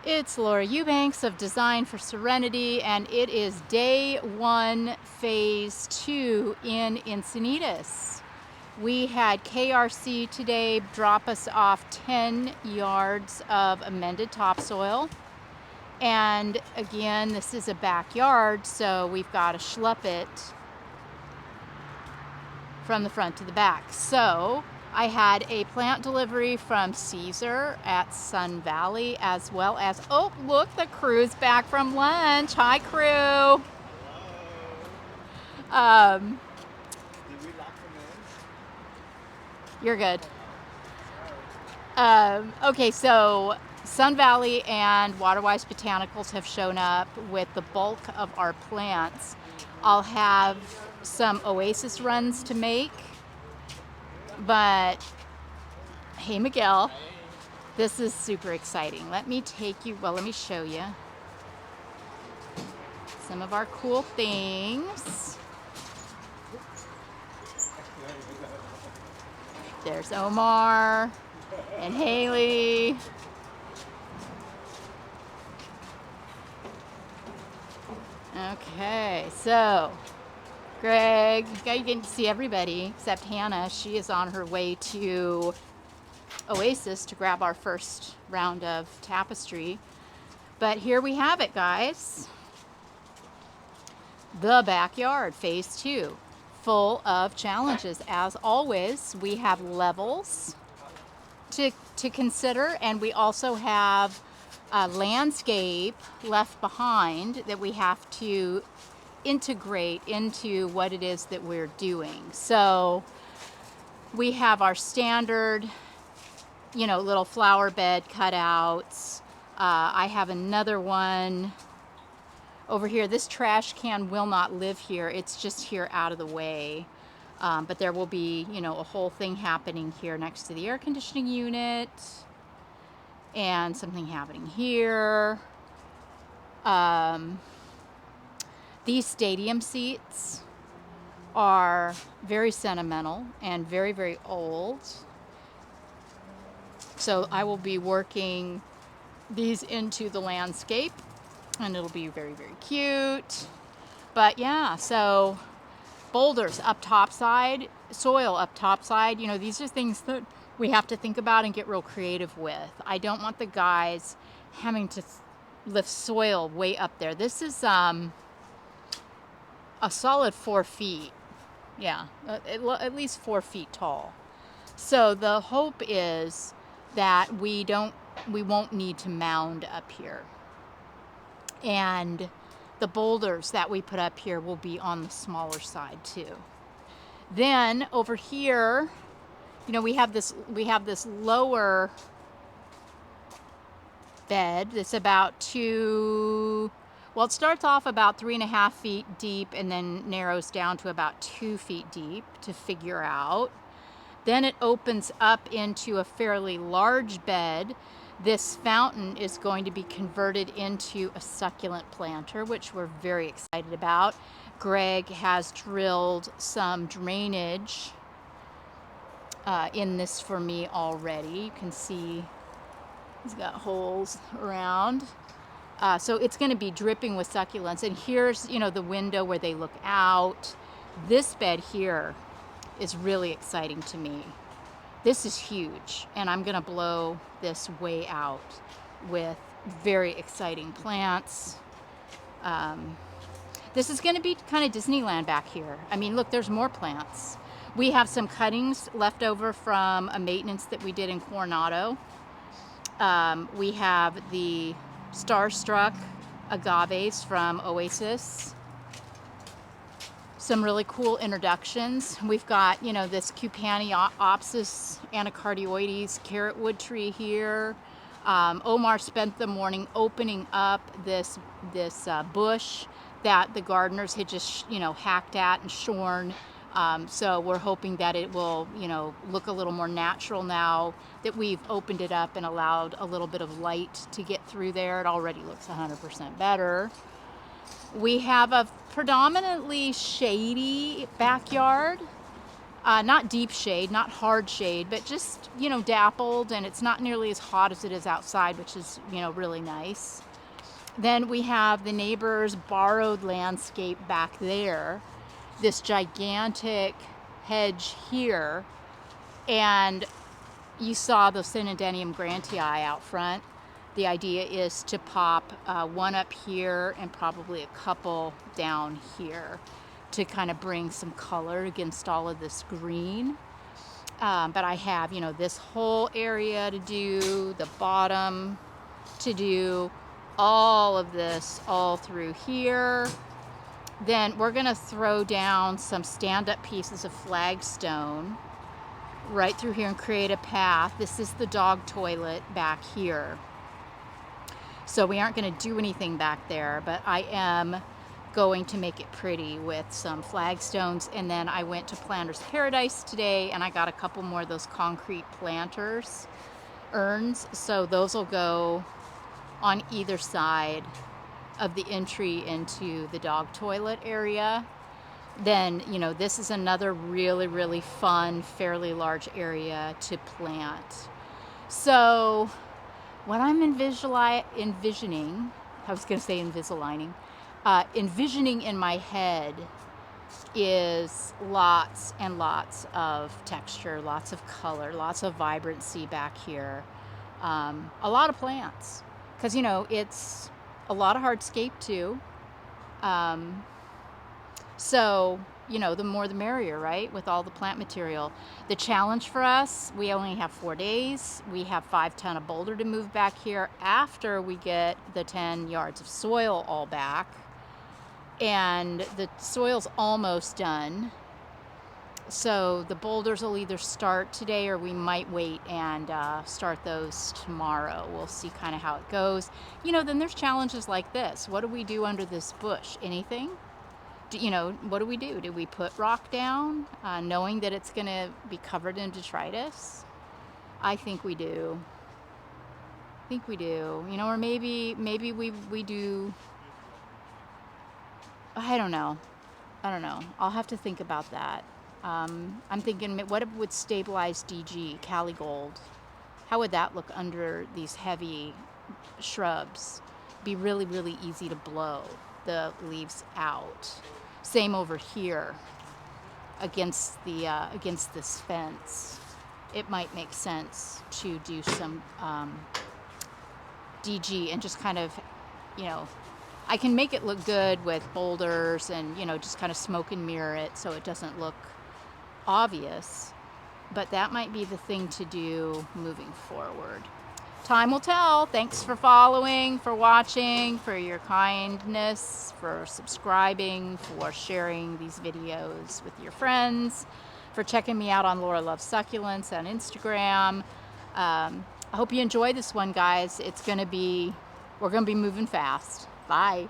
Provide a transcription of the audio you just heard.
It's Laura Eubanks of Design for Serenity, and it is day 1, phase 2 in Encinitas. We had KRC today drop us off 10 yards of amended topsoil. And again, this is a backyard, so we've got to schlepp it from the front to the back. So I had a plant delivery from Caesar at Sun Valley, as well as, oh, look, the crew's back from lunch. Hi, crew. Um, Did we lock them you're good. Okay, so Sun Valley and Waterwise Botanicals have shown up with the bulk of our plants. I'll have some oasis runs to make, but hey, Miguel, this is super exciting. Let me show you some of our cool things. There's Omar and Haley. Okay, so Greg, you can see everybody except Hannah. She is on her way to Oasis to grab our first round of tapestry. But here we have it, guys. The backyard, phase 2, full of challenges. As always, we have levels to consider, and we also have a landscape left behind that we have to integrate into what it is that we're doing. So we have our standard, little flower bed cutouts. I have another one over here. This trash can will not live here. It's just here out of the way. But there will be, a whole thing happening here next to the air conditioning unit. And something happening here. These stadium seats are very sentimental and very, very old. So I will be working these into the landscape, and it'll be very, very cute. But yeah, so boulders up topside, soil up topside, these are things that we have to think about and get real creative with. I don't want the guys having to lift soil way up there. This is a solid 4 feet. Yeah, at least 4 feet tall. So the hope is that we won't need to mound up here. And the boulders that we put up here will be on the smaller side too. Then over here, we have this lower bed that's about it starts off about 3.5 feet deep and then narrows down to about 2 feet deep to figure out. Then it opens up into a fairly large bed. This fountain is going to be converted into a succulent planter, which we're very excited about. Greg has drilled some drainage in this for me already. You can see he's got holes around. So it's going to be dripping with succulents. And here's, the window where they look out. This bed here is really exciting to me. This is huge, and I'm going to blow this way out with very exciting plants. This is going to be kind of Disneyland back here. I mean, look, there's more plants. We have some cuttings left over from a maintenance that we did in Coronado. We have the Starstruck agaves from Oasis. Some really cool introductions. We've got, this Cupaniopsis anacardioides carrotwood tree here. Omar spent the morning opening up this bush that the gardeners had just, hacked at and shorn. So we're hoping that it will, look a little more natural now that we've opened it up and allowed a little bit of light to get through there. It already looks 100% better. We have a predominantly shady backyard. Not deep shade, not hard shade, but just, you know, dappled, and it's not nearly as hot as it is outside, which is, you know, really nice. Then we have the neighbor's borrowed landscape back there, this gigantic hedge here, and you saw the Synodenium grantii out front. The idea is to pop one up here and probably a couple down here to kind of bring some color against all of this green. But I have, you know, this whole area to do, the bottom to do, all of this all through here. Then we're gonna throw down some stand-up pieces of flagstone right through here and create a path. This is the dog toilet back here. So we aren't gonna do anything back there, but I am going to make it pretty with some flagstones. And then I went to Planter's Paradise today and I got a couple more of those concrete planters urns. So those will go on either side of the entry into the dog toilet area. Then, you know, this is another really, really fun, fairly large area to plant. So what I'm envisioning, I was going to say Invisaligning, envisioning in my head is lots and lots of texture, lots of color, lots of vibrancy back here. A lot of plants, because, you know, it's a lot of hardscape too. So, you know, the more the merrier, right? With all the plant material. The challenge for us, we only have 4 days. We have 5 ton of boulder to move back here after we get the 10 yards of soil all back. And the soil's almost done. So the boulders will either start today or we might wait and start those tomorrow. We'll see kind of how it goes. You know, then there's challenges like this. What do we do under this bush? Anything? You know, what do we do? Do we put rock down knowing that it's going to be covered in detritus? I think we do. I think we do. You know, or maybe we do. I don't know. I'll have to think about that. I'm thinking, what would stabilize DG, Cali Gold? How would that look under these heavy shrubs? Be really, really easy to blow the leaves out. Same over here against this fence. It might make sense to do some DG and just kind of, you know, I can make it look good with boulders and, you know, just kind of smoke and mirror it so it doesn't look obvious. But that might be the thing to do moving forward. Time will tell. Thanks for following, for watching, for your kindness, for subscribing, for sharing these videos with your friends, for checking me out on Laura Loves Succulents on Instagram. I hope you enjoy this one, guys. We're gonna be moving fast. Bye.